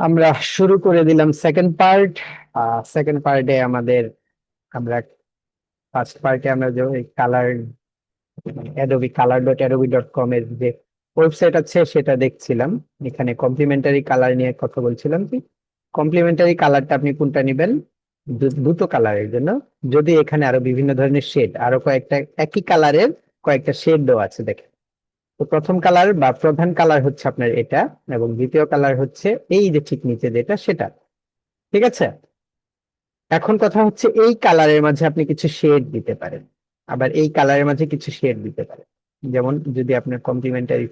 আমরা শুরু করে দিলাম সেকেন্ড পার্ট। সেকেন্ড পার্টে আমরা ফার্স্ট পার্টে আমরা যে কালার অ্যাডোবি color.adobe.com এর যে ওয়েবসাইট আছে সেটা দেখছিলাম। এখানে কমপ্লিমেন্টারি কালার নিয়ে কথা বলছিলাম। কি কমপ্লিমেন্টারি কালারটা আপনি কোনটা নেবেন? দুটো কালারের জন্য যদি এখানে আরো বিভিন্ন ধরনের শেড, আরো কয়েকটা একই কালারের কয়েকটা শেড দেওয়া আছে দেখেন। তো প্রথম কালার বা প্রধান কালার হচ্ছে আপনার এটা, এবং দ্বিতীয় কালার হচ্ছে এই যে ঠিক নিচে যেটা সেটা। ঠিক আছে, এখন কথা হচ্ছে এই কালারের মাঝে আপনি কিছু শেড দিতে পারেন, আবার এই কালারের মাঝে কিছু শেড দিতে পারেন। যেমন যদি আপনার কমপ্লিমেন্টারি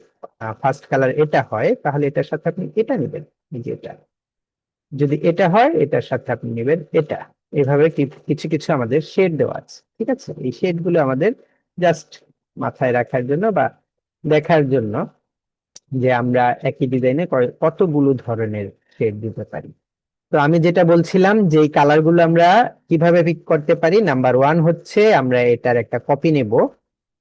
ফার্স্ট কালার এটা হয়, তাহলে এটার সাথে আপনি এটা নেবেন, এই যে এটা। যদি এটা হয়, এটার সাথে আপনি নেবেন এটা। এভাবে কিছু কিছু আমাদের শেড দেওয়া আছে। ঠিক আছে, এই শেড গুলো আমাদের জাস্ট মাথায় রাখার জন্য বা দেখার জন্য যে আমরা একই ডিজাইনে কতগুলো ধরনের শেড দিতে পারি। তো আমি যেটা বলছিলাম যে এই কালার গুলো আমরা কিভাবে পিক করতে পারি, নাম্বার ওয়ান হচ্ছে আমরা এটার একটা কপি নেব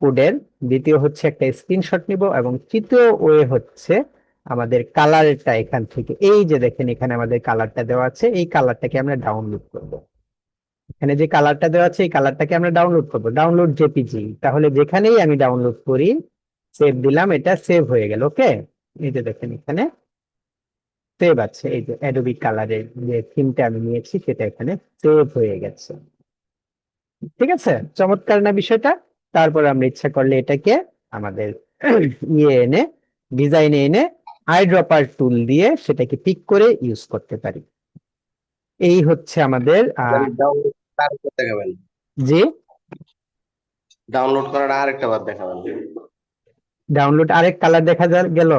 কোডের, দ্বিতীয় হচ্ছে একটা স্ক্রিনশট নিব, এবং তৃতীয় ওয়ে হচ্ছে আমাদের কালারটা এখান থেকে, এই যে দেখেন এখানে আমাদের কালারটা দেওয়া আছে, এই কালারটাকে আমরা ডাউনলোড করব। এখানে যে কালারটা দেওয়া আছে এই কালারটাকে আমরা ডাউনলোড করব, ডাউনলোড জেপিজি। তাহলে যেখানেই আমি ডাউনলোড করি, সেভ দিলাম, এটা সেভ হয়ে গেল। ওকে, এই যে দেখেন এখানে সেভ আছে, এই যে অ্যাডোবি কালারের যে থিমটা আমি নিয়েছি সেটা এখানে সেভ হয়ে গেছে। ঠিক আছে, চমৎকার না বিষয়টা? তারপর আমরা ইচ্ছা করলে এটাকে আমাদের ইয়ে এনে, ডিজাইনে এনে আইড্রপার টুল দিয়ে সেটাকে পিক করে ইউজ করতে পারি। এই হচ্ছে আমাদের ডাউনলোড আরেকটা দেখাবেন। যে ডাউনলোড করার আরেকটা বার দেখাবেন। ডাউনলোড আরেক কালার দেখা গেল।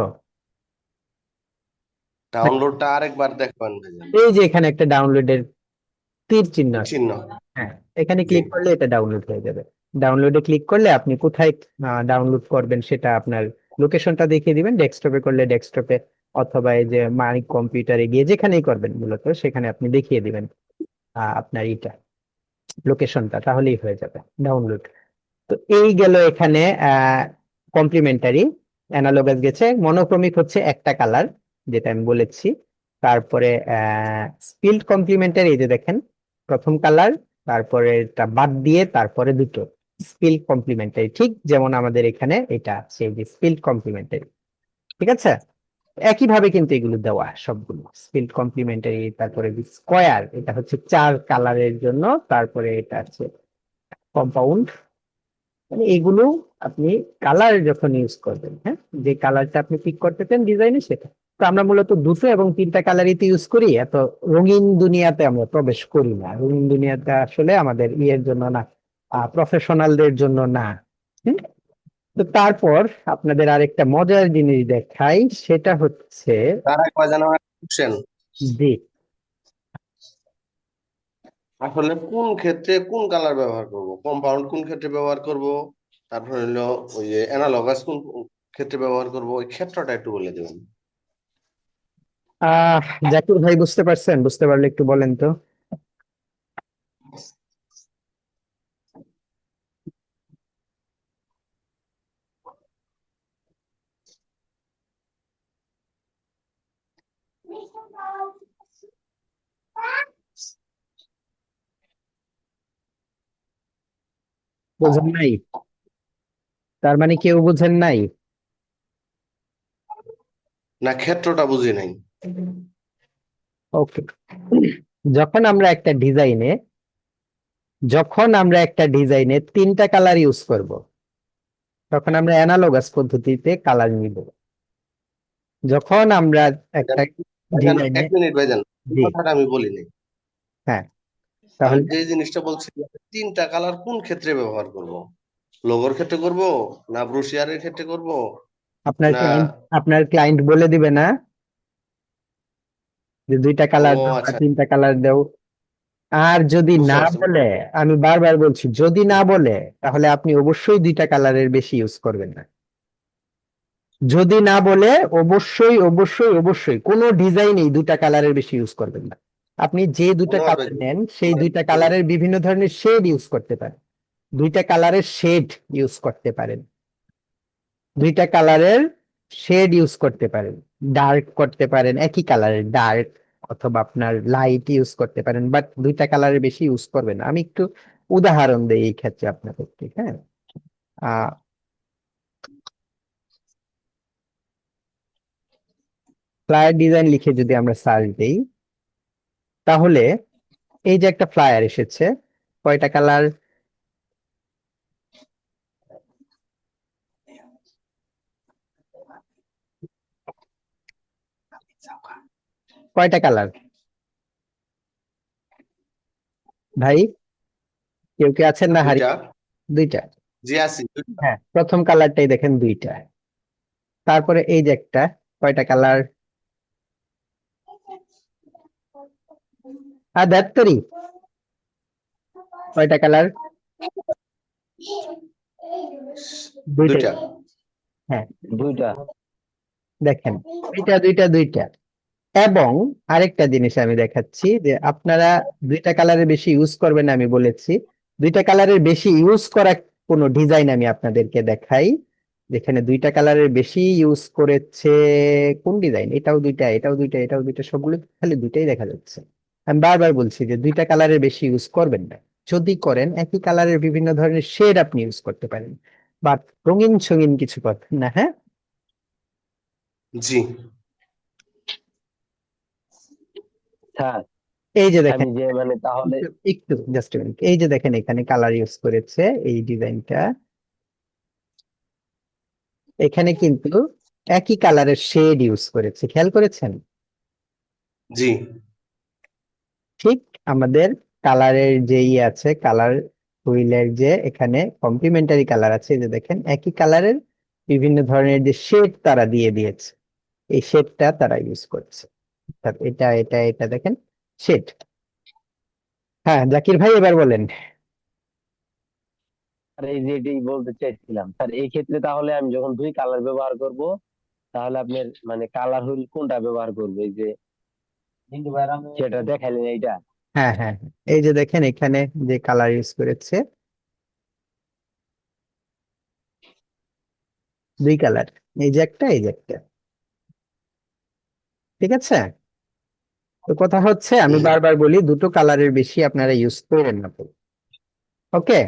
ডাউনলোডটা আরেকবার দেখাবেন ভাইজান। এই যে এখানে একটা ডাউনলোডের তীর চিহ্ন আছে, চিহ্ন। হ্যাঁ, এখানে জি। ক্লিক করলে এটা ডাউনলোড হয়ে যাবে। ডাউনলোডে ক্লিক করলে আপনি কোথায় ডাউনলোড করবেন সেটা আপনার লোকেশনটা দেখিয়ে দিবেন, ডেস্কটপে করলে ডেস্কটপে, অথবা এই যে মাই কম্পিউটারে গিয়ে যেখানেই করবেন মূলত সেখানে আপনি দেখিয়ে দিবেন আপনার এটা লোকেশনটা, তাহলেই হয়ে যাবে ডাউনলোড। তো এই গেল এখানে কমপ্লিমেন্টারি। অ্যানালগাস গেছে, মনোক্রমিক হচ্ছে একটা কালার যেটা আমি বলেছি। তারপরে স্পিল্ড কমপ্লিমেন্টারি, এই যে দেখেন প্রথম কালার, তারপরে এটা বাদ দিয়ে তারপরে দুটো স্পিল্ড কমপ্লিমেন্টারি, ঠিক যেমন আমাদের এখানে এটা আছে, এই যে স্পিল্ড কমপ্লিমেন্টারি। ঠিক আছে, একইভাবে কিন্তু এগুলো দেওয়া সবগুলো স্পিল্ড কমপ্লিমেন্টারি। তারপরে স্কোয়ার, এটা হচ্ছে চার কালারের জন্য। তারপরে এটা আছে কম্পাউন্ড, মানে এগুলো আপনি কালার যখন ইউজ করবেন, হ্যাঁ, যে কালারটা আপনি পিক করতে চান ডিজাইনে সেটা। তো আমরা মূলত দুটো এবং তিনটা কালারই তো ইউজ করি, এত রঙিন দুনিয়াতে আমরা প্রবেশ করি না। রঙিন দুনিয়াতে আসলে আমাদের ইয়ের জন্য না, প্রফেশনালদের জন্য না। হুম? তো তারপর আপনাদের আরেকটা মজার জিনিস দেখাই, সেটা হচ্ছে তার একবার যেন বুঝছেন জি, আসলে কোন ক্ষেত্রে কোন কালার ব্যবহার করব, কম্পাউন্ড কোন ক্ষেত্রে ব্যবহার করব, তারপর হলো ওই যে অ্যানালগাস কোন ক্ষেত্রে ব্যবহার করব, ওই ক্ষেত্রটা একটু বলে দেবেন। আহ জাকির ভাই বুঝতে পারছেন? বুঝতে পারলে একটু বলেন তো। বোঝেন নাই? তার মানে কেউ বুঝেন নাই? না, ক্ষেত্রটা বুঝি নাই। ওকে, যখন আমরা একটা ডিজাইনে যখন আমরা একটা ডিজাইনে তিনটা কালার ইউজ করব, তখন আমরা অ্যানালগাস পদ্ধতিতে কালার নিব। যখন আমরা একটা ভাইজান ডিজাইনে, এক মিনিট ভাইজান, এই জি, কথাটা আমি বলি নাই। হ্যাঁ, আমি তাহলে যে জিনিসটা বলছি, তিনটা কালার কোন ক্ষেত্রে ব্যবহার করব, লোগোর ক্ষেত্রে করব, না ব্রোশিয়ারের ক্ষেত্রে করব, না? আপনার ক্লায়েন্ট বলে দিবে না যে দুইটা ও কালার দাও বা আচ্ছা। তিনটা কালার দাও? আর যদি বুঝতে না পারছি। বলে, আমি বারবার বলছি, যদি না বলে তাহলে আপনি অবশ্যই দুইটা কালারের বেশি ইউজ করবেন না। যদি না বলে অবশ্যই অবশ্যই অবশ্যই কোনো ডিজাইনেই দুটা কালারের বেশি ইউজ করবেন না। আপনি যে দুটা ধন্যবাদ কালার ভাইজান। নেন সেই দুইটা কালারের বিভিন্ন ধরনের শেড ইউজ করতে পারেন, দুইটা কালারের শেড ইউজ করতে পারেন, দুইটা কালারের শেড ইউজ করতে পারেন, ডার্ক করতে পারেন, একই কালারের ডার্ক অথবা আপনার লাইট ইউজ করতে পারেন, বাট দুইটা কালারের বেশি ইউজ করবেন না। আমি একটু উদাহরণ দিই এই ক্ষেত্রে আপনাদেরকে। হ্যাঁ, আহ ফ্লায়ার ডিজাইন লিখে যদি আমরা সার্চ দিই, তাহলে এই যে একটা ফ্লায়ার এসেছে, কয়টা কালার? কয়টা কালার ভাই? কেউ কি আছেন না হারি? দুইটা। দুইটা। জি আছি, দুইটা। হ্যাঁ, প্রথম কালারটাই দেখেন দুইটা। তারপরে এই যে একটা, কয়টা কালার? ধ্যাত্তরি, কয়টা কালার? দুইটাই। দুইটা। হ্যাঁ, দুইটা। দেখেন, দুইটা দুইটা দুইটা। এবং আরেকটা জিনিস আমি দেখাচ্ছি, যে আপনারা দুইটা কালারের বেশি ইউজ করবেন না আমি বলেছি। দুইটা কালারের বেশি ইউজ করা কোনো ডিজাইন আমি আপনাদেরকে দেখাই, যেখানে দুইটা কালারের বেশি ইউজ করেছে। কোন ডিজাইন? এটাও দুইটা, এটাও দুইটা, এটাও দুইটা, সবগুলো খালি দুইটাই দেখা যাচ্ছে। আমি বারবার বলছি যে দুইটা কালারের বেশি ইউজ করবেন না। যদি করেন, একই কালারের বিভিন্ন ধরনের শেড আপনি ইউজ করতে পারেন, বাট রঙিন সঙ্গিন কিছু করবেন না। হ্যাঁ, জি। স্যার, এই যে আমি দেখেন, যে মানে তাহলে একটু একটু জাস্ট মিনিট, এই যে দেখেন এখানে কালার ইউজ করেছে এই ডিজাইনটা, এখানে কিন্তু একই কালারের শেড ইউজ করেছে, খেয়াল করেছেন? জি। ঠিক আমাদের কালারের যেই আছে, কালার হুইলের যে এখানে কমপ্লিমেন্টারি কালার আছে, এই যে দেখেন একই কালারের বিভিন্ন ধরনের যে শেড তারা দিয়ে দিয়েছে, এই শেডটা তারা ইউজ করছে। অর্থাৎ এটা এটা এটা দেখেন শেড। হ্যাঁ জাকির ভাই, এবার বলেন। আর এই যে এটাই বলতে চাইছিলাম স্যার, এই ক্ষেত্রে তাহলে আমি যখন দুই কালার ব্যবহার করব, তাহলে আপনার মানে কালার হুইল কোনটা ব্যবহার করবো? এই যে যেটা দেখাইলেন এইটা। হ্যাঁ হ্যাঁ হ্যাঁ। এই যে দেখেন এখানে যে কালার ইউজ করেছে, দুই কালার, এই যে একটা, এই যে একটা। ঠিক আছে, তো কথা হচ্ছে, আমি হুম। বারবার বলি দুটো কালারের বেশি আপনারা ইউজ করেন না। ওকে,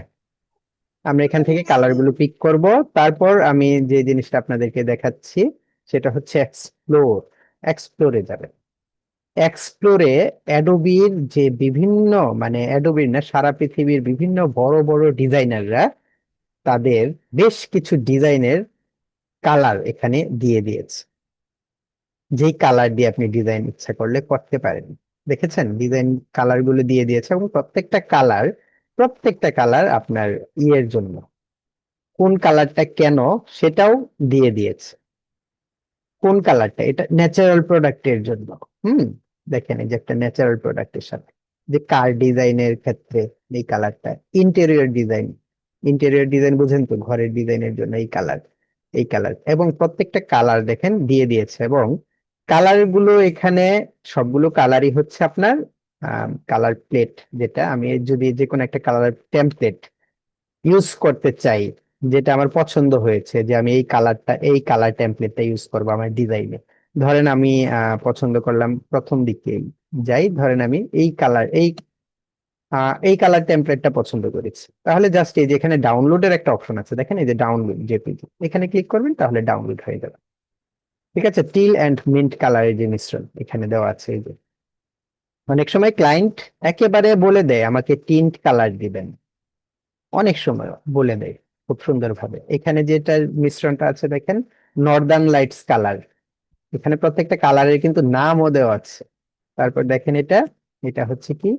আমরা এখান থেকে কালার গুলো পিক করব। তারপর আমি যে জিনিসটা আপনাদেরকে দেখাচ্ছি সেটা হচ্ছে এক্সপ্লোর। এক্সপ্লোরে যাবে। এক্সপ্লোরে অ্যাডোবির যে বিভিন্ন, মানে অ্যাডোবির না, সারা পৃথিবীর বিভিন্ন বড় বড় ডিজাইনাররা তাদের বেশ কিছু ডিজাইনের কালার এখানে দিয়ে দিয়েছে, যেই কালার দিয়ে আপনি ডিজাইন ইচ্ছা করলে করতে পারেন। দেখেছেন ডিজাইন কালার গুলো দিয়ে দিয়েছে, এবং প্রত্যেকটা কালার আপনার ইয়ের জন্য, কোন কালারটা কেন সেটাও দিয়ে দিয়েছে। কোন কালারটা, এটা ন্যাচারাল প্রোডাক্টের জন্য। হুম, দেখেন এই যে একটা ন্যাচারাল প্রোডাক্টের সাথে, যে কার ডিজাইনের ক্ষেত্রে এই কালারটা, ইন্টেরিয়র ডিজাইন বুঝেন তো, ঘরের ডিজাইনের জন্য এই কালার এবং প্রত্যেকটা কালার দেখেন দিয়ে দিয়েছে। এবং কালার গুলো এখানে সবগুলো কালারই হচ্ছে আপনার কালার প্লেট, যেটা আমি যদি যে কোনো একটা কালার টেমপ্লেট ইউজ করতে চাই, যেটা আমার পছন্দ হয়েছে, যে আমি এই কালার টেমপ্লেটটা ইউজ করবো আমার ডিজাইনে। ধরেন আমি পছন্দ করলাম, প্রথম দিকে যাই, ধরেন আমি এই কালার টেমপ্লেটটা পছন্দ করেছি, তাহলে জাস্ট এই যে এখানে ডাউনলোডের একটা অপশন আছে, দেখেন এই যে ডাউনলোড জেপিজি, এখানে ক্লিক করবেন তাহলে ডাউনলোড হয়ে যাবে। ঠিক আছে, টিল অ্যান্ড মিন্ট কালারের যে মিশ্রণ এখানে দেওয়া আছে। এই যে অনেক সময় ক্লায়েন্ট একেবারে বলে দেয় আমাকে টিন্ট কালার দিবেন, অনেক সময় বলে দেয় খুব সুন্দরভাবে। এখানে যেটা মিশ্রণটা আছে দেখেন, নর্দার্ন লাইটস কালার, এখানে প্রত্যেকটা কালারের কিন্তু নামও দেওয়া আছে। তারপর দেখেন এটা, এটা হচ্ছে কি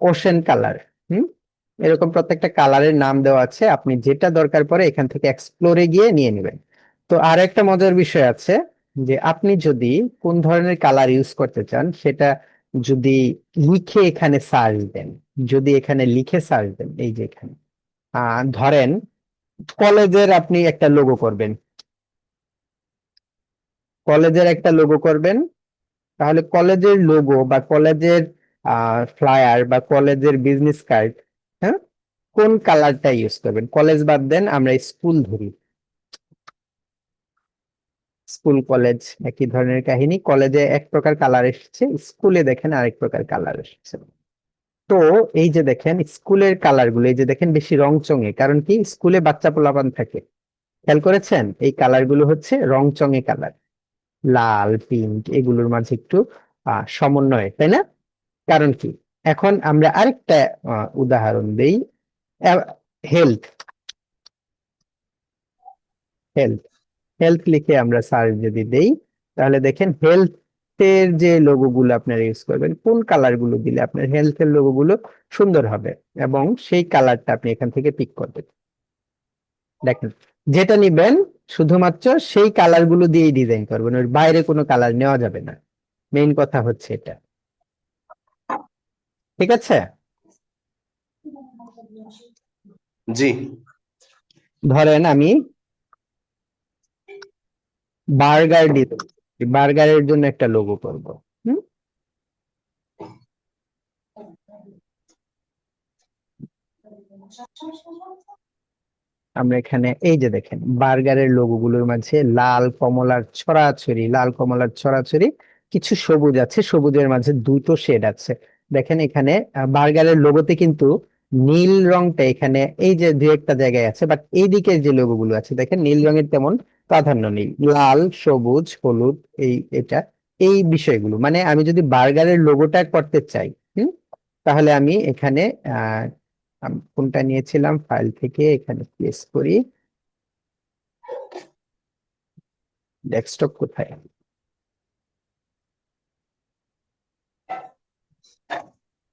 ওশেন কালার। হুম, এরকম প্রত্যেকটা কালারের নাম দেওয়া আছে, আপনি যেটা দরকার পড়ে এখান থেকে এক্সপ্লোরে গিয়ে নিয়ে নেবেন। তো আর একটা মজার বিষয় আছে, যে আপনি যদি কোন ধরনের কালার ইউজ করতে চান সেটা যদি লিখে এখানে সার্চ দেন, যদি এখানে লিখে সার্চ দেন, এই যে এখানে ধরেন কলেজের আপনি একটা লোগো করবেন, তাহলে কলেজের লোগো বা কলেজের ফ্লায়ার বা কলেজের বিজনেস কার্ড, হ্যাঁ, কোন কালারটা ইউজ করবেন? কলেজ বাদ দেন, আমরা স্কুল ধরি। স্কুল কলেজ একই ধরনের কাহিনী, কলেজে এক প্রকার কালার এসেছে, স্কুলে দেখেন আরেক প্রকার কালার এসেছে। তো এই যে দেখেন স্কুলের কালার গুলো, এই যে দেখেন বেশি রং চঙে, কারণ কি স্কুলে বাচ্চা পোলাপান থাকে, খেয়াল করেছেন এই কালার গুলো হচ্ছে রং চঙে কালার, লাল পিঙ্ক এগুলোর মাঝে একটু সমন্বয়, তাই না? কারণ কি, এখন আমরা আরেকটা উদাহরণ দেই, হেলথ, হেলথ, হেলথ লিখে আমরা সার্চ যদি দেই, তাহলে দেখেন হেলথ এর যে লোগো গুলো আপনারা ইউজ করবেন, কোন কালার গুলো দিলে আপনার হেলথ এর লোগো গুলো সুন্দর হবে, এবং সেই কালারটা আপনি এখান থেকে পিক করবেন। দেখেন যেটা নিবেন শুধুমাত্র সেই কালার গুলো দিয়েই ডিজাইন করবেন, ওর বাইরে কোনো কালার নেওয়া যাবে না। মেইন কথা হচ্ছে এটা, ঠিক আছে? জি। ধরেন আমি বার্গার দিব, বার্গারের জন্য একটা লোগো করব। হুম, আমরা এখানে এই যে দেখেন বার্গারের লোগো গুলোর মাঝে লাল কমলার ছড়াছড়ি, লাল কমলার ছড়াছড়ি, কিছু সবুজ আছে, সবুজের মাঝে দুটো শেড আছে। দেখেন এখানে বার্গারের লোগোতে কিন্তু নীল রংটা এখানে এই যে দু একটা জায়গায় আছে, বাট এই দিকের যে লোগো গুলো আছে দেখেন নীল রঙের তেমন প্রাধান্য নেই, লাল সবুজ হলুদ, এটা এই বিষয়গুলো, মানে আমি যদি বার্গারের লোগোটা করতে চাই, হুম, তাহলে আমি এখানে আমি কোনটা নিয়েছিলাম ফাইল থেকে এখানে প্লেস করি, ডেস্কটপ কোথায়,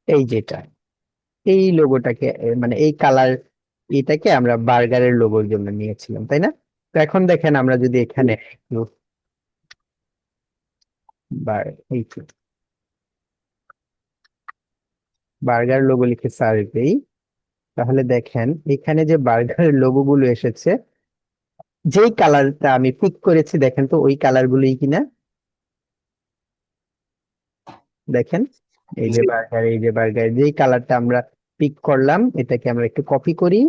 এই যেটা, এই লোগোটাকে মানে এই কালার এটাকে আমরা বার্গারের লোগোর জন্য নিয়েছিলাম, তাই না? তো এখন দেখেন আমরা যদি এখানে একটু এই বার্গার লোগো লিখে সার্চ দেই, তাহলে দেখেন এখানে যে বার্গারের লোগো গুলো এসেছে, যেই কালারটা আমি পিক করেছি দেখেন তো ওই কালার গুলোই কিনা, দেখেন এই যে জি। বার্গার, এই যে বার্গার যেই কালারটা আমরা পিক করলাম, এটাকে আমরা একটু কপি করি,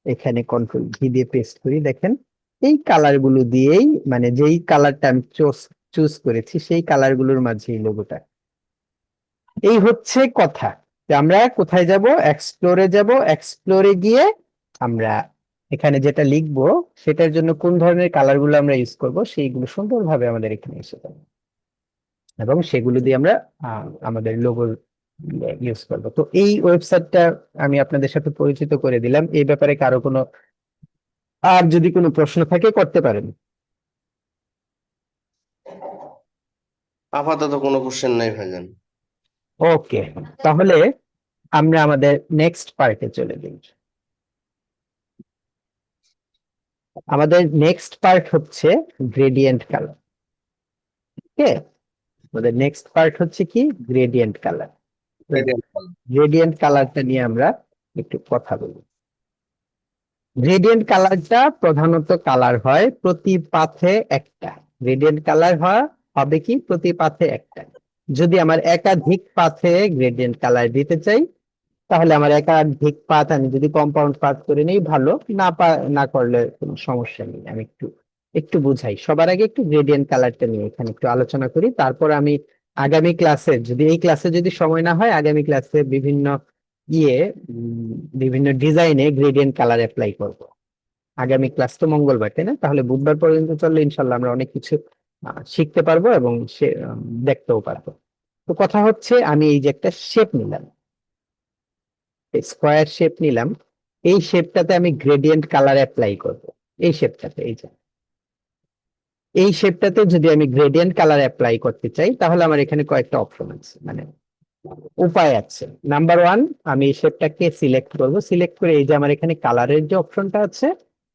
এখানে কন্ট্রোল ভি দিয়ে পেস্ট করি, দেখেন এই কালার গুলো দিয়েই, মানে যেই কালারটা আমি চুজ করেছি সেই কালার গুলোর মাঝে এই লোগোটা। এই হচ্ছে কথা, যে আমরা কোথায় যাব, এক্সপ্লোরে যাব, এক্সপ্লোরে গিয়ে আমরা এখানে যেটা লিখবো সেটার জন্য কোন ধরনের কালার গুলো আমরা ইউজ করব সেইগুলো সুন্দরভাবে আমাদের এখানে এসে যাবে, এবং সেগুলো দিয়ে আমরা আমাদের লোগো ইউজ করব। তো এই ওয়েবসাইটটা আমি আপনাদের সাথে পরিচিত করে দিলাম, এই ব্যাপারে কারো কোনো আর যদি কোনো প্রশ্ন থাকে করতে পারেন। আপাতত কোনো কোশ্চেন নাই ভাইজান। ওকে, তাহলে আমরা আমাদের নেক্সট পার্টে চলে যাই। আমাদের নেক্সট পার্ট হচ্ছে গ্রেডিয়েন্ট কালার। ওকে, আমাদের নেক্সট পার্ট হচ্ছে কি, গ্রেডিয়েন্ট কালার। গ্রেডিয়েন্ট কালারটা নিয়ে আমরা একটু কথা বলি। গ্রেডিয়েন্ট কালারটা প্রধানত কালার হয় প্রতি পাথে একটা, গ্রেডিয়েন্ট কালার হবে কি প্রতি পাথে একটা। যদি আমার একাধিক পাথে গ্রেডিয়েন্ট কালার দিতে চাই, তাহলে আমার একাধিক পাথ আমি যদি কম্পাউন্ড পাথ করে নেই ভালো, না করলে কোনো সমস্যা নেই। আমি একটু একটু বুঝাই, সবার আগে একটু গ্রেডিয়েন্ট কালারটা নিয়ে এখানে একটু আলোচনা করি, তারপর আমি আগামী ক্লাসে, যদি এই ক্লাসে যদি সময় না হয়, আগামী ক্লাসে বিভিন্ন ইয়ে বিভিন্ন ডিজাইনে গ্রেডিয়েন্ট কালার অ্যাপ্লাই করব। আগামী ক্লাস তো মঙ্গলবার, তাই না? তাহলে বুধবার পর্যন্ত চললে ইনশাল্লাহ আমরা অনেক কিছু শিখতে পারবো এবং সে দেখতেও পারবো। তো কথা হচ্ছে আমি এই যে একটা শেপ নিলাম, স্কোয়ার শেপ নিলাম, এই শেপটাতে আমি গ্রেডিয়েন্ট কালার অ্যাপ্লাই করব। এই শেপটাতে, এই শেপটাতে যদি আমি গ্রেডিয়েন্ট কালার অ্যাপ্লাই করতে চাই, তাহলে আমার এখানে কয়েকটা অপশন আছে, মানে উপায় আছে। নাম্বার ওয়ান, আমি এই শেপটাকে সিলেক্ট করব, সিলেক্ট করে এই যে আমার এখানে কালারের যে অপশনটা আছে,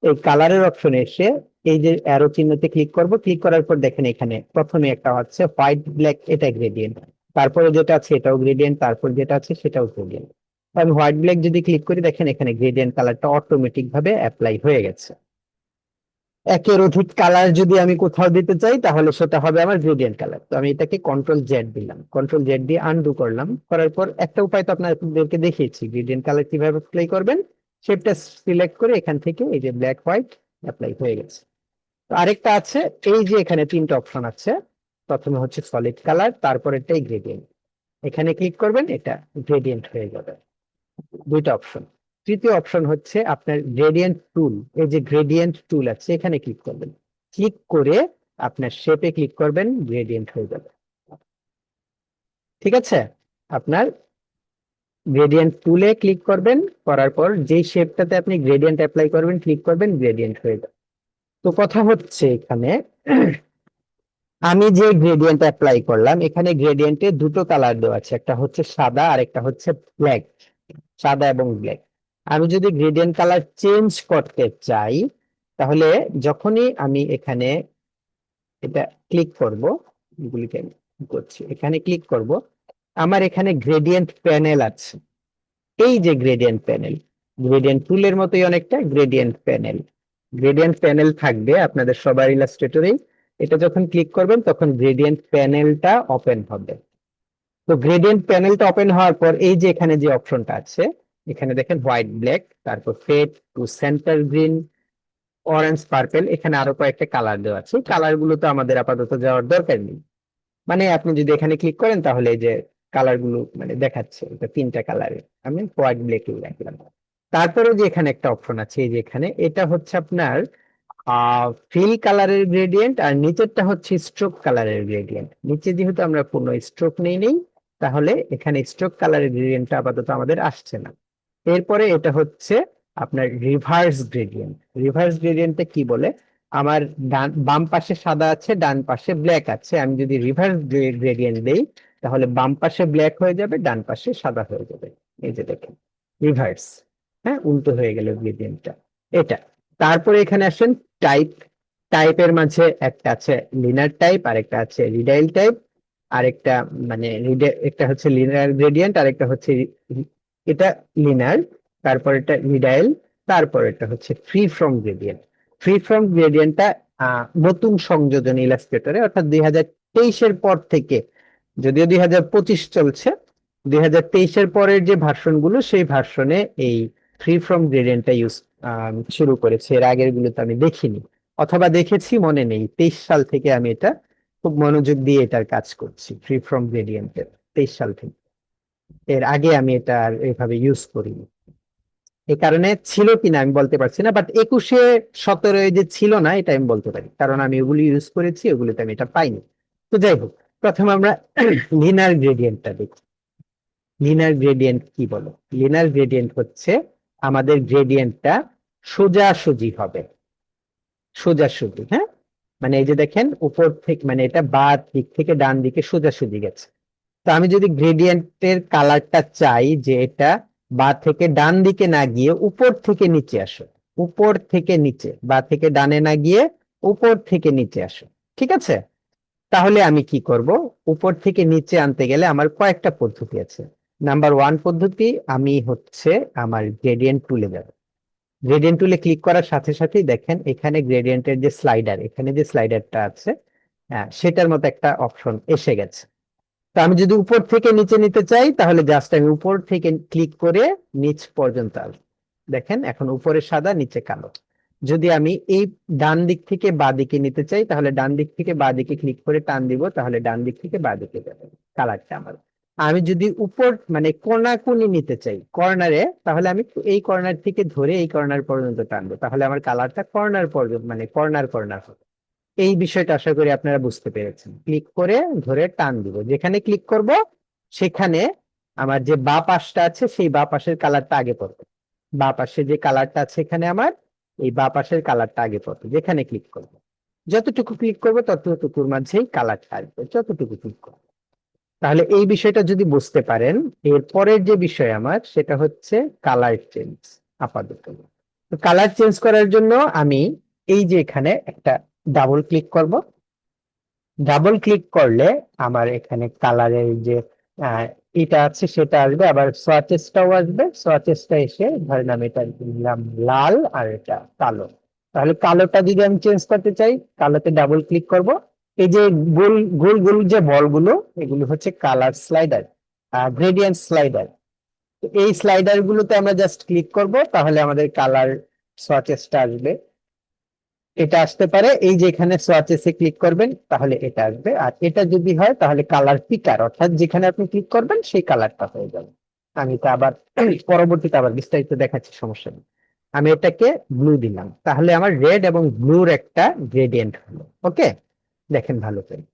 এই কালারের অপশনে এসে এই যে অ্যারো চিহ্নতে ক্লিক করব, ক্লিক করার পর দেখেন এখানে প্রথমে একটা হচ্ছে হোয়াইট ব্ল্যাক, এটা গ্রেডিয়েন্ট, তারপরে যেটা আছে এটাও গ্রেডিয়েন্ট, তারপর যেটা আছে সেটাও গ্রেডিয়েন্ট। আমি হোয়াইট ব্ল্যাক যদি ক্লিক করি, দেখেন এখানে গ্রেডিয়েন্ট কালারটা অটোমেটিক ভাবে অ্যাপ্লাই হয়ে গেছে। একের অধিক কালার যদি আমি কোথাও দিতে চাই, তাহলে সেটা হবে আমার গ্রেডিয়েন্ট কালার। তো আমি এটাকে কন্ট্রোল জেড দিলাম, কন্ট্রোল জেড দিয়ে আনডু করলাম, করার পর একটা উপায় তো আপনাদেরকে দেখিয়েছি গ্রেডিয়েন্ট কালার কিভাবে অ্যাপ্লাই করবেন। শেপটা সিলেক্ট করে এখান থেকে এই যে ব্ল্যাক হোয়াইট অ্যাপ্লাই হয়ে গেছে। তো আরেকটা আছে, এই যে এখানে তিনটা অপশন আছে, প্রথমে হচ্ছে সলিড কালার, তারপরেরটাই গ্রেডিয়েন্ট। এখানে ক্লিক করবেন, এটা গ্রেডিয়েন্ট হয়ে যাবে, দুইটা অপশন। তৃতীয় অপশন হচ্ছে আপনার গ্রেডিয়েন্ট টুল, এই যে গ্রেডিয়েন্ট টুল আছে এখানে ক্লিক করবেন, ক্লিক করে আপনার শেপে ক্লিক করবেন, গ্রেডিয়েন্ট হয়ে যাবে। ঠিক আছে, আপনার গ্রেডিয়েন্ট টুলে ক্লিক করবেন, করার পর যেই শেপটাতে আপনি গ্রেডিয়েন্ট অ্যাপ্লাই করবেন ক্লিক করবেন, গ্রেডিয়েন্ট হয়ে যাবে। তো কথা হচ্ছে এখানে আমি যে গ্রেডিয়েন্ট অ্যাপ্লাই করলাম, এখানে গ্রেডিয়েন্টে দুটো কালার দেওয়া আছে, একটা হচ্ছে সাদা আর একটা হচ্ছে ব্ল্যাক, সাদা এবং ব্ল্যাক। আমি যদি গ্রেডিয়েন্ট কালার চেঞ্জ করতে চাই, তাহলে যখনই আমি এখানে এটা ক্লিক করব, এগুলিকে আমি কি করছি, এখানে ক্লিক করব, আমার এখানে গ্রেডিয়েন্ট প্যানেল আছে, এই যে গ্রেডিয়েন্ট প্যানেল, গ্রেডিয়েন্ট টুলের মতোই অনেকটা গ্রেডিয়েন্ট প্যানেল, গ্রেডিয়েন্ট প্যানেল থাকবে আপনাদের সবার ইলাস্ট্রেটরেই। এটা যখন ক্লিক করবেন তখন গ্রেডিয়েন্ট প্যানেলটা ওপেন হবে। তো গ্রেডিয়েন্ট প্যানেলটা ওপেন হওয়ার পর এই যে এখানে যে অপশনটা আছে, এখানে দেখেন হোয়াইট ব্ল্যাক, তারপর fade to centre green, orange purple, এখানে আরো কয়েকটা কালার দেওয়া আছে। কালার গুলো তো আমাদের আপাতত যাওয়ার দরকার নেই, মানে আপনি যদি এখানে ক্লিক করেন তাহলে এই যে কালার গুলো মানে দেখাচ্ছে, এটা তিনটা কালারে, আমি হোয়াইট ব্ল্যাক রাখলাম। তারপরে যে এখানে একটা অপশন আছে, এই যে এখানে, এটা হচ্ছে আপনার ফিল কালারের গ্রেডিয়েন্ট, আর নিচেরটা হচ্ছে স্ট্রোক কালারের গ্রেডিয়েন্ট। নিচে যেহেতু আমরা কোনো স্ট্রোক নেই, তাহলে এখানে স্ট্রোক কালারের গ্রেডিয়েন্টটা আপাতত আমাদের আসছে না। এরপরে এটা হচ্ছে আপনার রিভার্স গ্রেডিয়েন্ট। রিভার্স গ্রেডিয়েন্টে কি বলে, আমার বাম পাশে সাদা আছে, ডান পাশে ব্ল্যাক আছে, আমি যদি রিভার্স গ্রেডিয়েন্ট দেই তাহলে বাম পাশে ব্ল্যাক হয়ে যাবে, ডান পাশে সাদা হয়ে যাবে। এই যে দেখেন রিভার্স, হ্যাঁ উল্টো হয়ে গেল গ্রেডিয়েন্টটা, এটা। তারপরে এখানে আসেন টাইপ, টাইপের মাঝে একটা আছে লিনার টাইপ, আর একটা আছে রিডাইল টাইপ, আরেকটা মানে একটা হচ্ছে লিনিয়ার গ্রেডিয়েন্ট, আর একটা হচ্ছে এটা লিনার, তারপর এটা রিডাইল, তারপর এটা হচ্ছে freeform gradient. Freeform গ্রেডিয়েন্টটা নতুন সংযোজন ইলাস্ট্রেটরে, অর্থাৎ 2023-এর পর থেকে, যদিও 2025 চলছে, 2023-এর পরের যে ভার্সন গুলো সেই ভার্সনে এই ফ্রি ফ্রম গ্রেডিয়েন্টটা ইউজ শুরু করেছে। এর আগের গুলোতে আমি দেখিনি, অথবা দেখেছি মনে নেই। 23 সাল থেকে আমি এটা খুব মনোযোগ দিয়ে এটার কাজ করছি, ফ্রি ফ্রম গ্রেডিয়েন্টের, 23 সাল থেকে। এর আগে আমি এটা আর এইভাবে ইউজ করিনি, এই কারণে ছিল কিনা আমি বলতে পারছি না, বাট 21-এ 17-এ যে ছিল না এটা আমি বলতে পারি, কারণ আমি ওগুলি ইউজ করেছি, ওগুলিতে আমি এটা পাইনি। তো যাই হোক, প্রথমে আমরা লিনার গ্রেডিয়েন্টটা দেখি। লিনার গ্রেডিয়েন্ট কি বলো? লিনার গ্রেডিয়েন্ট হচ্ছে আমাদের গ্রেডিয়েন্টটা সোজাসুজি হবে, সোজাসুজি, হ্যাঁ, মানে এই যে দেখেন উপর থেকে, মানে এটা বাঁ দিক থেকে ডান দিকে সোজাসুজি গেছে। তো আমি যদি গ্রেডিয়েন্টের কালারটা চাই যে এটা বাঁ থেকে ডান দিকে না গিয়ে উপর থেকে নিচে আসো, উপর থেকে নিচে, বাঁ থেকে ডানে না গিয়ে উপর থেকে নিচে আসো, ঠিক আছে, তাহলে আমি কি করব? উপর থেকে নিচে আনতে গেলে আমার কয়েকটা পদ্ধতি আছে। নাম্বার ওয়ান পদ্ধতি, আমি হচ্ছে আমার গ্রেডিয়েন্ট টুলে যাব। গ্রেডিয়েন্ট টুলে ক্লিক করার সাথে সাথেই দেখেন এখানে গ্রেডিয়েন্টের যে স্লাইডার, এখানে যে স্লাইডারটা আছে, হ্যাঁ সেটার মতো একটা অপশন এসে গেছে। তো আমি যদি উপর থেকে নিচে নিতে চাই তাহলে জাস্ট আমি উপর থেকে ক্লিক করে নিচ পর্যন্ত আসবো। দেখেন এখন উপরে সাদা নিচে কালো। যদি আমি এই ডান দিক থেকে বাঁ দিকে নিতে চাই তাহলে ডান দিক থেকে বাঁ দিকে ক্লিক করে টান দিব, তাহলে ডান দিক থেকে বাঁ দিকে যাবে কালারটা আমার। আমি যদি উপর মানে কোনাকুনি নিতে চাই কর্নারে, তাহলে আমি এই কর্নার থেকে ধরে এই কর্নার পর্যন্ত টানবো, তাহলে আমার কালারটা কর্নার পর্যন্ত মানে কর্নার কর্নার হবে। এই বিষয়টা আশা করি আপনারা বুঝতে পেরেছেন। ক্লিক করে ধরে টান দিব, যেখানে ক্লিক করব সেখানে আমার যে বাঁ পাশটা আছে সেই বাঁ পাশের কালারটা আগে পড়বে। বাঁ পাশে যে কালারটা আছে এখানে আমার এই বাঁ পাশের কালারটা আগে পড়বে, যেখানে ক্লিক করব। যতটুকু ক্লিক করবো ততটুকুর মাঝেই কালারটা আসবে, যতটুকু ক্লিক করবো। তাহলে এই বিষয়টা যদি বুঝতে পারেন, এর পরের যে বিষয় আমার সেটা হচ্ছে কালার চেঞ্জ। আপাতত তো কালার চেঞ্জ করার জন্য আমি এই যে এখানে একটা ডাবল ক্লিক করব। ডাবল ক্লিক করলে আমার এখানে কালারের যে আহ, এটা আছে সেটা আসবে, আবার সোয়াচেসটাও আসবে। সোয়াচেসটা এসে ধরেন আমি এটা দিলাম লাল আর এটা কালো, তাহলে কালোটা যদি আমি চেঞ্জ করতে চাই কালোতে ডাবল ক্লিক করব। এই যে গোল গোল গোল যে বলগুলো, এগুলো হচ্ছে কালার স্লাইডার, গ্রেডিয়েন্ট স্লাইডার। এই স্লাইডার গুলোতে আমরা জাস্ট ক্লিক করব, তাহলে আমাদের কালার সোয়াচেসটা আসবে। এটা আসতে পারে, এই যে এখানে সোয়াচেসে ক্লিক করবেন তাহলে এটা আসবে, আর এটা যদি হয় তাহলে কালার পিকার, অর্থাৎ যেখানে আপনি ক্লিক করবেন সেই কালারটা হয়ে যাবে। আমি তো আবার পরবর্তীতে আবার বিস্তারিত দেখাচ্ছি, সমস্যা নেই। আমি এটাকে ব্লু দিলাম, তাহলে আমার রেড এবং ব্লুর একটা গ্রেডিয়েন্ট হলো। ওকে, দেখেন ভালো করে।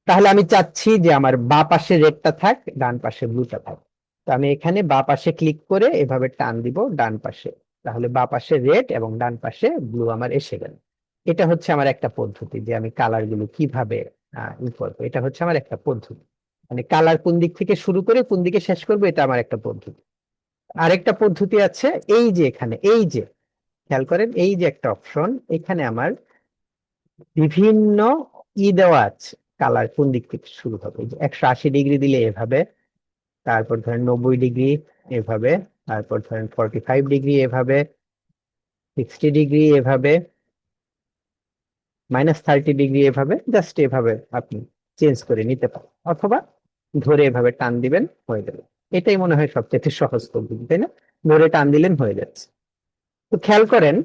তাহলে আমি চাচ্ছি যে আমার বাঁ পাশে রেডটা থাক, ডান পাশে ব্লুটা থাক। তো আমি এখানে বাঁ পাশে ক্লিক করে এভাবে টান দিব ডান পাশে, তাহলে বাঁ পাশে রেড এবং ডান পাশে ব্লু আমার এসে গেল। এটা হচ্ছে আমার একটা পদ্ধতি যে আমি কালার গুলো কিভাবে ই করবো, এটা হচ্ছে আমার একটা পদ্ধতি। মানে কালার কোন দিক থেকে শুরু করে কোন দিকে শেষ করবো, এটা আমার একটা পদ্ধতি। আরেকটা পদ্ধতি আছে, এই যে এখানে, এই যে খেয়াল করেন, এই যে একটা অপশন, এখানে আমার বিভিন্ন দেওয়া আছে, কালার কোন দিক থেকে শুরু হবে। এই যে 180 ডিগ্রি দিলে এভাবে, তারপর ধরেন 90 ডিগ্রি এভাবে, তারপর ধরেন 45 ডিগ্রি এভাবে, 60 ডিগ্রি এভাবে, -30 ডিগ্রি এভাবে, জাস্ট এভাবে আপনি চেঞ্জ করে নিতে পারেন, অথবা ধরে এভাবে টান দিবেন, হয়ে যাবে। এটাই মনে হয় সবচেয়ে সহজ পদ্ধতি, তাই না? ধরে টান দিলেন হয়ে যাচ্ছে। তো খেয়াল করেন,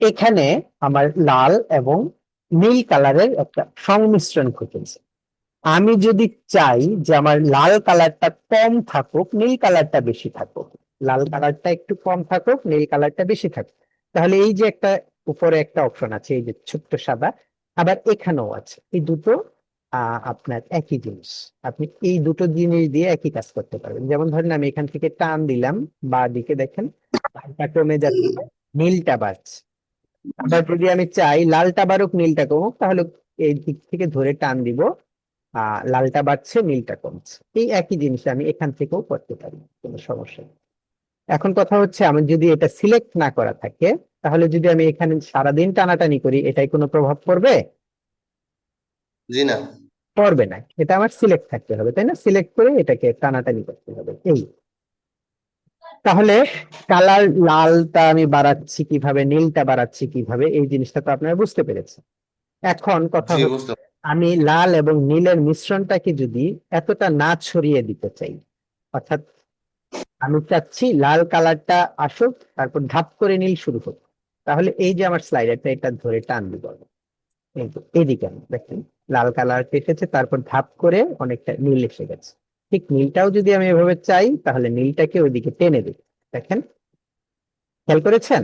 এখানে আমার লাল এবং নীল কালারের একটা সংমিশ্রণ ঘটেছে। আমি যদি চাই যে আমার লাল কালারটা কম থাকুক, নীল কালারটা বেশি থাকুক, লাল কালারটা একটু কম থাকুক, নীল কালারটা বেশি থাকুক, তাহলে এই যে একটা উপরে একটা অপশন আছে, এই যে ছোট্ট সাদা, আবার এখানেও আছে, এই দুটো আপনার একই জিনিস। আপনি এই দুটো জিনিস দিয়ে একই কাজ করতে পারবেন। যেমন ধরেন আমি এখান থেকে টান দিলাম, বা দিকে দেখেন লালটা কমে যাচ্ছে, নীলটা বাড়ছে। আবার যদি আমি চাই লালটা বাড়ুক নীলটা কমুক, তাহলে এই দিক থেকে ধরে টান দিব, লালটা বাড়ছে নীলটা কমছে। এই একই জিনিস আমি এখান থেকেও করতে পারি, কোনো সমস্যা নেই। এখন কথা হচ্ছে, আমি যদি এটা সিলেক্ট না করা থাকে, তাহলে যদি আমি এখানে সারাদিন টানাটানি করি, এটাই কোনো প্রভাব পড়বে? জি না। পড়বে না। এটা আমার সিলেক্ট থাকতে হবে, তাই না? সিলেক্ট করে এটাকে টানাটানি করতে হবে। এই তাহলে কালার লালটা আমি বাড়াচ্ছি কিভাবে, নীলটা বাড়াচ্ছি কিভাবে, এই জিনিসটা তো আপনারা বুঝতে পেরেছেন। এখন কথা জি, হচ্ছে, বুঝতে আমি লাল এবং নীলের মিশ্রণটাকে যদি এতটা না ছড়িয়ে দিতে চাই, অর্থাৎ আমি চাচ্ছি লাল কালারটা আসুক, তারপর ধাপ করে নীল শুরু হোক, তাহলে এই যে আমার স্লাইডারটা, এটা ধরে টান দিব। এই যে এইদিকে দেখেন লাল কালার এসেছে, তারপর ধাপ করে অনেকটা নীল এসে গেছে। ঠিক নীলটাও যদি আমি এভাবে চাই, তাহলে নীলটাকে ওইদিকে টেনে দিই। দেখেন, খেয়াল করেছেন?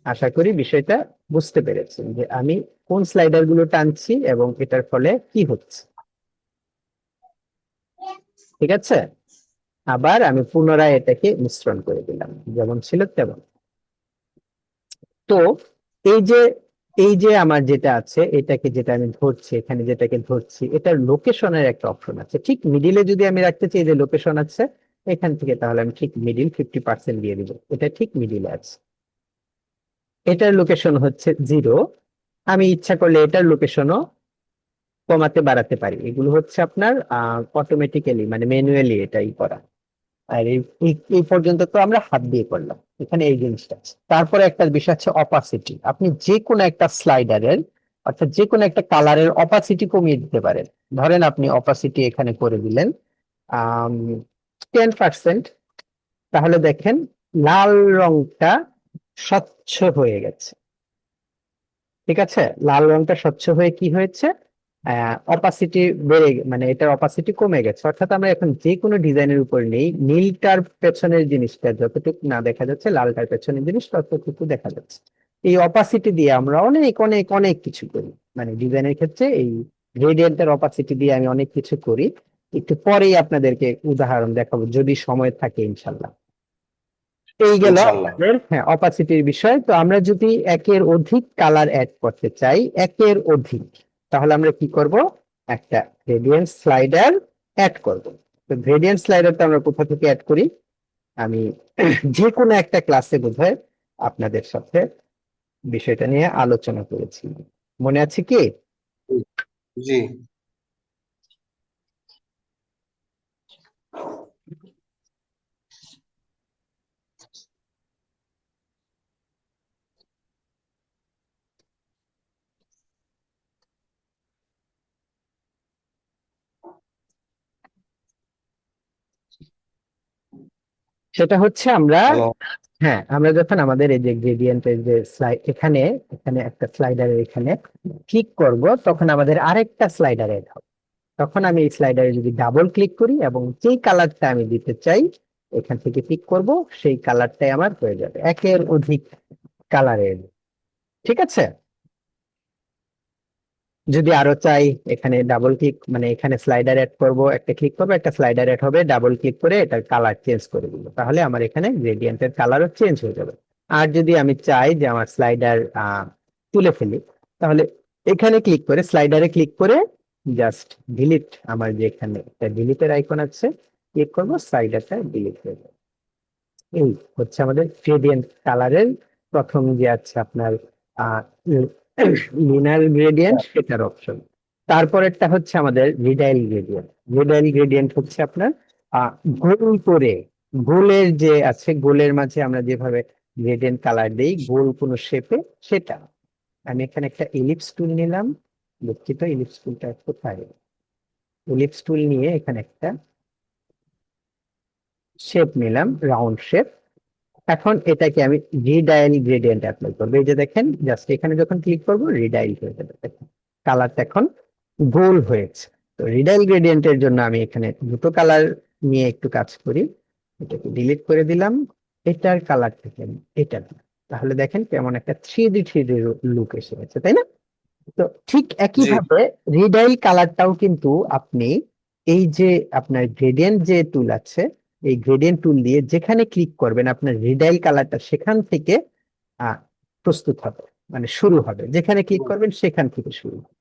আশা করি বিষয়টা বুঝতে পেরেছেন যে আমি কোন স্লাইডার গুলো টানছি এবং এটার ফলে কি হচ্ছে। ঠিক আছে, আবার আমি পুনরায় এটাকে মিশ্রণ করে দিলাম, যেমন ছিল তেমন। তো এই যে, এই যে আমার যেটা আছে, এটাকে যেটা আমি ধরছি, এখানে যেটাকে ধরছি, এটার লোকেশনের একটা অপশন আছে। ঠিক মিডিলে যদি আমি রাখতে চাই, যে লোকেশন আছে এখান থেকে, তাহলে আমি ঠিক মিডিল 50% দিয়ে দিব, এটা ঠিক মিডিলে আছে। এটার লোকেশন হচ্ছে 0। আমি ইচ্ছা করলে এটার লোকেশনও কমাতে বাড়াতে পারি। এগুলো হচ্ছে আপনার অটোমেটিক্যালি, মানে ম্যানুয়ালি এটাই করা। আর এই পর্যন্ত তো আমরা হাত দিয়ে করলাম, এখানে এই জিনিসটা আছে। তারপরে একটা বিষয় আছে অপাসিটি। আপনি যে কোনো একটা স্লাইডারের, অর্থাৎ যে কোনো একটা কালারের অপাসিটি কমিয়ে দিতে পারেন। ধরেন আপনি অপাসিটি এখানে করে দিলেন 10%, তাহলে দেখেন লাল রংটা স্বচ্ছ হয়ে গেছে। ঠিক আছে, লাল রংটা স্বচ্ছ হয়ে কি হয়েছে, অপাসিটি বেড়ে মানে এটার অপাসিটি কমে গেছে। অর্থাৎ আমরা এখন যে কোনো ডিজাইনের উপর নেই, নীলটার পেছনের জিনিসটা যতটুকু না দেখা যাচ্ছে, লালটার পেছনের জিনিস ততটুকু দেখা যাচ্ছে। এই অপাসিটি দিয়ে আমরা অনেক অনেক অনেক কিছু করি, মানে ডিজাইনের ক্ষেত্রে এই গ্রেডিয়েন্টের অপাসিটি দিয়ে আমি অনেক কিছু করি। একটু পরেই আপনাদেরকে উদাহরণ দেখাবো, যদি সময় থাকে ইনশাল্লাহ। এই গেল ইনশাল্লাহ। আমাদের, হ্যাঁ, অপাসিটির বিষয়। তো আমরা যদি একের অধিক কালার অ্যাড করতে চাই, একের অধিক, তাহলে আমরা কি করব, একটা গ্রেডিয়েন্ট স্লাইডার অ্যাড করব। তো গ্রেডিয়েন্ট স্লাইডারটা আমরা কোথা থেকে অ্যাড করি, আমি যে কোনো একটা ক্লাসে বোধহয় আপনাদের সাথে বিষয়টা নিয়ে আলোচনা করেছি, মনে আছে কি? জি। সেটা হচ্ছে আমরা হ্যালো। হ্যাঁ, আমরা যখন আমাদের এই যে গ্রেডিয়েন্টের যে স্লাইড এখানে এখানে একটা স্লাইডারের এখানে ক্লিক করব, তখন আমাদের আরেকটা স্লাইডার এড হবে। তখন আমি এই স্লাইডারে যদি ডাবল ক্লিক করি এবং যেই কালারটা আমি দিতে চাই এখান থেকে পিক করব, সেই কালারটাই আমার হয়ে যাবে, একের অধিক কালারের। ঠিক আছে? যদি আরো চাই এখানে ডাবল ক্লিক, মানে এখানে স্লাইডার অ্যাড করব, একটা ক্লিক করবো, একটা স্লাইডার অ্যাড হবে, ডাবল ক্লিক করে এটার কালার চেঞ্জ করে দিব, তাহলে আমার এখানে গ্রেডিয়েন্টের কালারও চেঞ্জ হয়ে যাবে। আর যদি আমি চাই যে আমার স্লাইডার তুলে ফেলি, তাহলে এখানে ক্লিক করে স্লাইডারে ক্লিক করে জাস্ট ডিলিট, আমার যে এখানে একটা ডিলিটের আইকন আছে, ক্লিক করবো, স্লাইডারটা ডিলিট হয়ে যাবে। এই হচ্ছে আমাদের গ্রেডিয়েন্ট কালারের প্রথম যে আছে আপনার লিনার গ্রেডিয়েন্ট, সেটার অপশন। তারপরেরটা হচ্ছে আমাদের রিডাইল গ্রেডিয়েন্ট। রিডাইল গ্রেডিয়েন্ট হচ্ছে আপনার আহ গোল করে, গোলের যে আছে, গোলের মাঝে আমরা যেভাবে গ্রেডিয়েন্ট কালার দেই গোল কোনো শেপে, সেটা। আমি এখানে একটা ইলিপস টুল নিলাম, দুঃখিত ইলিপস টুলটা কোথায়, ইলিপস টুল নিয়ে এখানে একটা শেপ নিলাম, রাউন্ড শেপ। এখন এটাকে আমি রিডাইল গ্রেডিয়েন্ট অ্যাপ্লাই করবো। এই যে দেখেন, জাস্ট এখানে যখন ক্লিক করবো রিডাইল হয়ে যাবে, কালারটা এখন গোল হয়েছে। তো রিডাইল গ্রেডিয়েন্টের জন্য আমি এখানে দুটো কালার নিয়ে একটু কাজ করি, এটাকে ডিলিট করে দিলাম, এটার কালার থেকে আমি এটা দিলাম। তাহলে দেখেন কেমন একটা থ্রি ডি লুক এসে গেছে, তাই না? তো ঠিক জি। একইভাবে রিডাইল কালারটাও কিন্তু আপনি এই যে আপনার গ্রেডিয়েন্ট যে টুল আছে, এই গ্রেডিয়েন্ট টুল দিয়ে যেখানে ক্লিক করবেন আপনার রিডাইল কালারটা সেখান থেকে আহ প্রস্তুত হবে, মানে শুরু হবে, যেখানে ক্লিক করবেন সেখান থেকে শুরু হবে।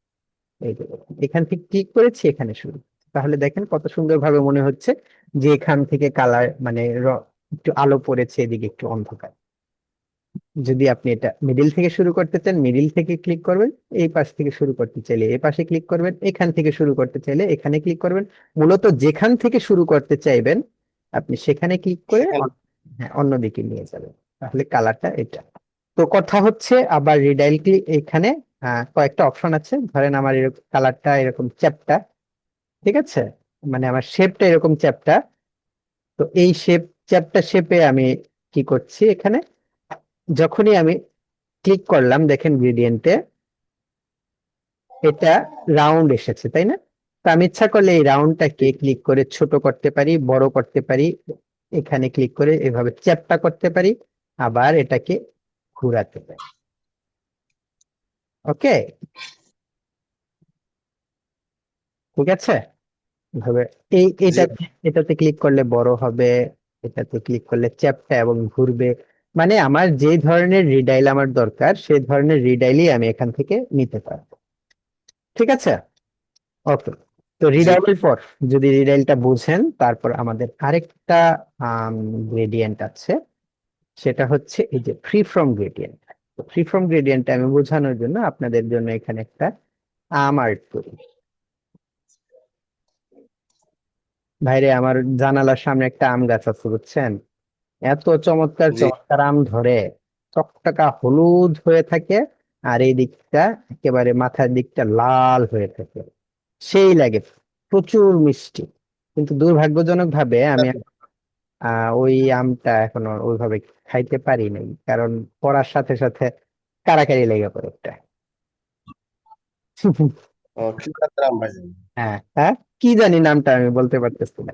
এই যে দেখুন, এখান থেকে ক্লিক করেছি, এখানে শুরু। তাহলে দেখেন কত সুন্দরভাবে মনে হচ্ছে যে এখান থেকে কালার মানে একটু আলো পড়েছে, এদিকে একটু অন্ধকার। যদি আপনি এটা মিডিল থেকে শুরু করতে চান, মিডিল থেকে ক্লিক করবেন, এই পাশ থেকে শুরু করতে চাইলে এই পাশে ক্লিক করবেন, এখান থেকে শুরু করতে চাইলে এখানে ক্লিক করবেন। মূলত যেখান থেকে শুরু করতে চাইবেন আপনি সেখানে ক্লিক করে সেখানে হ্যাঁ অন্যদিকে নিয়ে যাবেন, তাহলে কালারটা এটা। তো কথা হচ্ছে আবার রিডাইল ক্লিক, এখানে কয়েকটা অপশন আছে। ধরেন আমার এরকম কালারটা এরকম চ্যাপটা, ঠিক আছে, মানে আমার শেপটা এরকম চ্যাপটা। তো এই চ্যাপটা শেপে আমি কি করছি, এখানে যখনই আমি ক্লিক করলাম দেখেন গ্রেডিয়েন্টে এটা রাউন্ড এসেছে, তাই না? তো আমি ইচ্ছা করলে এই রাউন্ডটাকে ক্লিক করে ছোট করতে পারি, বড় করতে পারি, এখানে ক্লিক করে এভাবে চ্যাপ্টা করতে পারি, আবার এটাকে ঘোরাতে পারি। ওকে, ঠিক আছে। এভাবে জি। এটাতে ক্লিক করলে বড় হবে, এটাতে ক্লিক করলে চ্যাপ্টা এবং ঘুরবে। মানে আমার যে ধরনের রিডাইল আমার দরকার সেই ধরনের রিডাইলই আমি এখান থেকে নিতে পারবো। ঠিক আছে, ওকে। তো জি। রিডাইলের পর যদি রিডাইলটা বুঝেন, তারপর আমাদের আরেকটা গ্রেডিয়েন্ট আছে, সেটা হচ্ছে এই যে free from gradient. Freeform gradient আমি বোঝানোর জন্য আপনাদের জন্য এখানে একটা আর্ট করি। ভাইরে, আমার জানালার সামনে একটা আম গাছ আছে বুঝছেন, এত চমৎকার জি। চমৎকার আম ধরে, চকচকা হলুদ হয়ে থাকে, আর এই দিকটা একেবারে মাথার দিকটা লাল হয়ে থাকে, সেই লাগে, প্রচুর মিষ্টি। কিন্তু দুর্ভাগ্যজনক ভাবে আমি ওই আমটা এখনো ওইভাবে খাইতে পারি নাই, কারণ পড়ার সাথে সাথে কারাকারি লেগে পড়ে একটা। ও, কি জাতের আম ভাইজান? হ্যাঁ হ্যাঁ, কি জানি নামটা আমি বলতে পারতেছি না,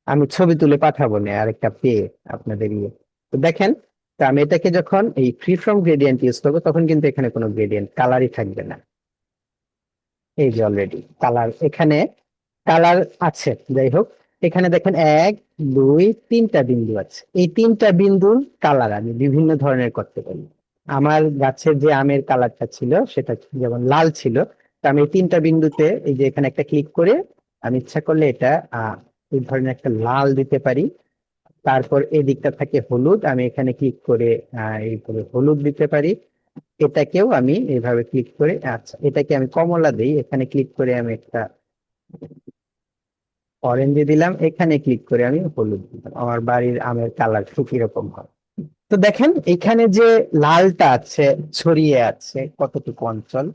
আমি ছবি তুলে পাঠাবো না আরেকটা পেয়ে আপনাদের ইয়ে। তো দেখেন, তো আমি এটাকে যখন এই ফ্রি ফ্রম গ্রেডিয়েন্ট ইউজ করবো তখন কিন্তু এখানে কোনো গ্রেডিয়েন্ট কালারই থাকবে না। এই যে অলরেডি কালার এখানে কালার আছে, যাই হোক, এখানে দেখেন এক দুই তিনটা বিন্দু আছে, এই তিনটা বিন্দুর কালার আমি বিভিন্ন ধরনের করতে পারি। আমার গাছের যে আমের কালারটা ছিল সেটা যেমন লাল ছিল, তো আমি এই তিনটা বিন্দুতে এই যে এখানে একটা ক্লিক করে আমি ইচ্ছা করলে এটা এই ধরনের একটা লাল দিতে পারি। তারপর এই দিকটা থাকে হলুদ, আমি এখানে ক্লিক করে এইভাবে হলুদ দিতে পারি। এটাকেও আমি এইভাবে ক্লিক করে, আচ্ছা এটাকে আমি কমলা দিই, এখানে ক্লিক করে আমি একটা অরেঞ্জে দিলাম, এখানে ক্লিক করে আমি হলুদ দিলাম, আমার বাড়ির আমের কালার ঠিক এরকম হয়। তো দেখেন এখানে যে লালটা আছে ছড়িয়ে আছে কতটুকু অঞ্চল,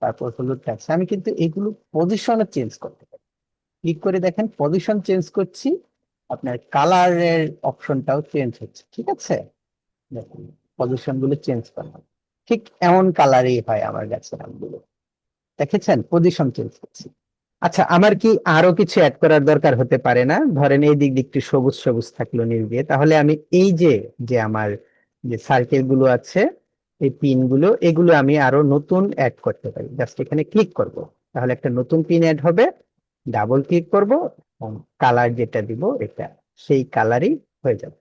তারপর হলুদটা আছে, আমি কিন্তু এগুলো পজিশনও চেঞ্জ করতে পারি। ক্লিক করে দেখেন পজিশন চেঞ্জ করছি, আপনার কালারের অপশনটাও চেঞ্জ হচ্ছে, ঠিক আছে। দেখুন পজিশন গুলো চেঞ্জ করলাম, ঠিক এমন কালারই হয় আমার গাছের আমগুলো। দেখেছেন পজিশন চেঞ্জ করছি। আচ্ছা, আমার কি আরো কিছু অ্যাড করার দরকার হতে পারে না? ধরেন এই দিক দিয়ে একটু সবুজ সবুজ থাকলো নীল দিয়ে, তাহলে আমি এই যে যে আমার যে সার্কেল গুলো আছে, এই পিন গুলো, এগুলো আমি আরো নতুন অ্যাড করতে পারি। জাস্ট এখানে ক্লিক করব, তাহলে একটা নতুন পিন অ্যাড হবে। ডাবল ক্লিক করব এবং কালার যেটা দিব এটা সেই কালারই হয়ে যাবে।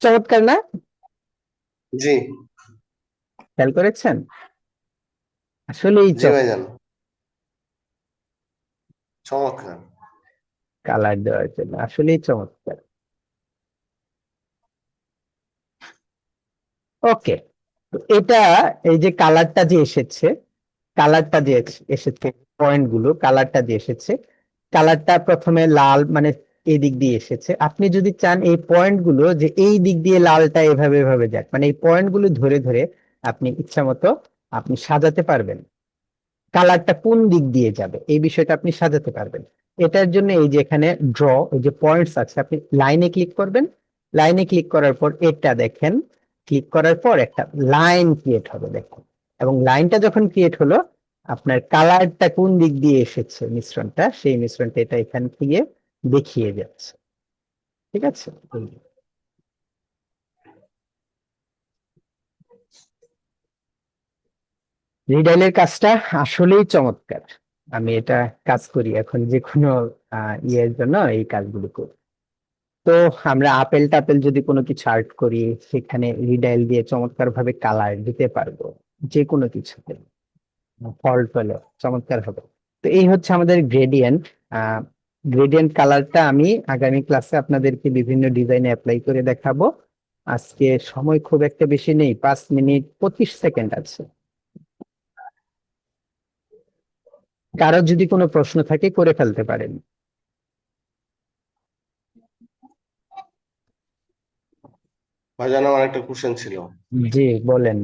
চমৎকার না? জি। খেয়াল করেছেন? আসলেই জি ভাইজান, চমৎকার। কালার দেওয়ার জন্য আসলেই চমৎকার। ওকে, এটা এই যে কালারটা যে এসেছে, কালারটা যে এসেছে, পয়েন্ট গুলো কালারটা যে এসেছে, কালারটা প্রথমে লাল মানে এই দিক দিয়ে এসেছে। আপনি যদি চান এই পয়েন্ট গুলো যে এই দিক দিয়ে লালটা এভাবে এভাবে যাক, মানে এই পয়েন্ট গুলো ধরে ধরে আপনি ইচ্ছা মতো আপনি সাজাতে পারবেন। কালারটা কোন দিক দিয়ে যাবে এই বিষয়টা আপনি সাজাতে পারবেন। এটার জন্য এই যে এখানে ড্র, এই যে পয়েন্টস আছে, আপনি লাইনে ক্লিক করবেন। লাইনে ক্লিক করার পর এটা দেখেন, ক্লিক করার পর একটা লাইন ক্রিয়েট হবে দেখুন। এবং লাইনটা যখন ক্রিয়েট হলো, আপনার কালারটা কোন দিক দিয়ে এসেছে মিশ্রণটা, সেই মিশ্রণটা এটা এখান থেকে দেখিয়ে যাচ্ছে। ঠিক আছে? এই যে। রিডাইলের কাজটা আসলেই চমৎকার। আমি এটা কাজ করি এখন যে কোনো ইয়ের জন্য এই কাজগুলো করি। তো আমরা আপেল টাপেল যদি কোনো কিছু আর্ট করি, সেখানে রিডাইল দিয়ে চমৎকার ভাবে কালার দিতে পারবো যে কোনো কিছুতে। ফল টলে চমৎকার হবে। তো এই হচ্ছে আমাদের গ্রেডিয়েন্ট। গ্রেডিয়েন্ট কালারটা আমি আগামী ক্লাসে আপনাদেরকে বিভিন্ন ডিজাইনে অ্যাপ্লাই করে দেখাবো। আজকে সময় খুব একটা বেশি নেই, 5 মিনিট 25 সেকেন্ড আছে। কারো যদি কোনো প্রশ্ন থাকে করে ফেলতে পারেন। ভাইজান, আমার একটা কোশ্চেন ছিল। জি বলেন।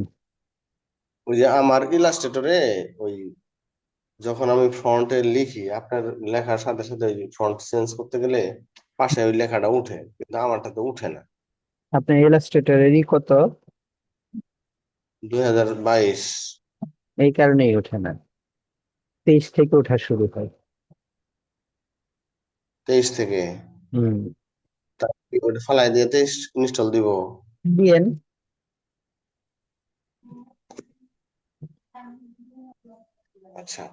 ওই যে আমার ইলাস্ট্রেটরে ওই যখন আমি ফন্টে লিখি, আপনার লেখার সাথে সাথে ওই ফন্ট চেঞ্জ করতে গেলে পাশে ওই লেখাটা উঠে, কিন্তু আমারটা তো উঠে না। আপনার ইলাস্ট্রেটরেরই কত? 2022। এই কারণেই ওঠে না, 23 থেকে ওঠা শুরু হয়। 23 থেকে? হুম। ওটা ফালাই দিয়ে 23 ইনস্টল দিব? দিয়েন। আচ্ছা।